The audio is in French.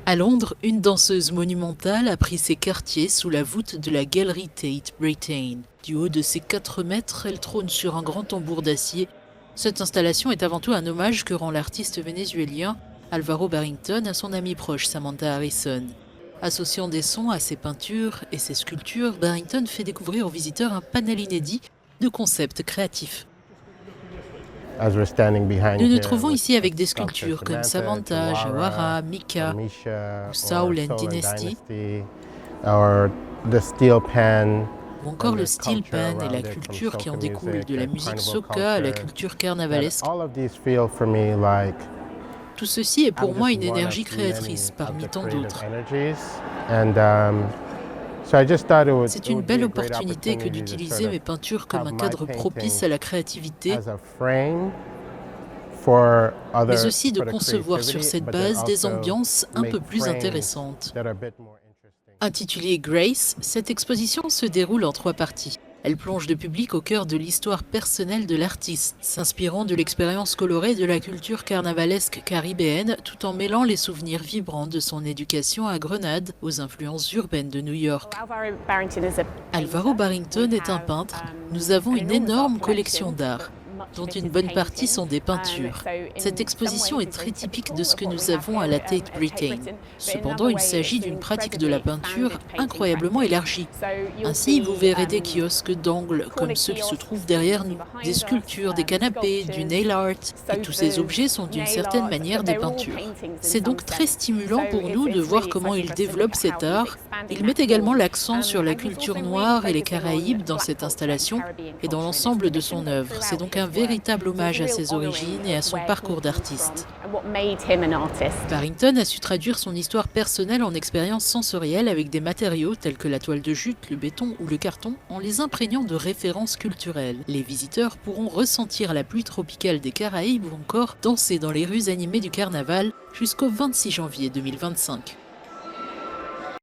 À Londres, une danseuse monumentale a pris ses quartiers sous la voûte de la galerie Tate Britain. Du haut de ses 4 mètres, elle trône sur un grand tambour d'acier. Cette installation est avant tout un hommage que rend l'artiste vénézuélien Alvaro Barrington à son amie proche Samantha Harrison. Associant des sons à ses peintures et ses sculptures, Barrington fait découvrir aux visiteurs un panel inédit de concepts créatifs. Nous nous trouvons ici avec des sculptures comme Samantha, Jawara, Mika ou Soul and Dynasty, ou encore le steel pan et la culture qui en découle, de la musique soca à la culture carnavalesque. Tout ceci est pour moi une énergie créatrice parmi tant d'autres. C'est une belle opportunité que d'utiliser mes peintures comme un cadre propice à la créativité, mais aussi de concevoir sur cette base des ambiances un peu plus intéressantes. Intitulée Grace, cette exposition se déroule en 3 parties. Elle plonge le public au cœur de l'histoire personnelle de l'artiste, s'inspirant de l'expérience colorée de la culture carnavalesque caribéenne, tout en mêlant les souvenirs vibrants de son éducation à Grenade aux influences urbaines de New York. Alvaro Barrington est un peintre. Nous avons une énorme collection d'art, dont une bonne partie sont des peintures. Cette exposition est très typique de ce que nous avons à la Tate Britain. Cependant, il s'agit d'une pratique de la peinture incroyablement élargie. Ainsi, vous verrez des kiosques d'angles comme ceux qui se trouvent derrière nous, des sculptures, des canapés, du nail art, et tous ces objets sont d'une certaine manière des peintures. C'est donc très stimulant pour nous de voir comment il développe cet art. Il met également l'accent sur la culture noire et les Caraïbes dans cette installation et dans l'ensemble de son œuvre. C'est donc un véritable hommage à ses origines et à son parcours d'artiste. Barrington a su traduire son histoire personnelle en expériences sensorielles avec des matériaux tels que la toile de jute, le béton ou le carton, en les imprégnant de références culturelles. Les visiteurs pourront ressentir la pluie tropicale des Caraïbes ou encore danser dans les rues animées du carnaval jusqu'au 26 janvier 2025.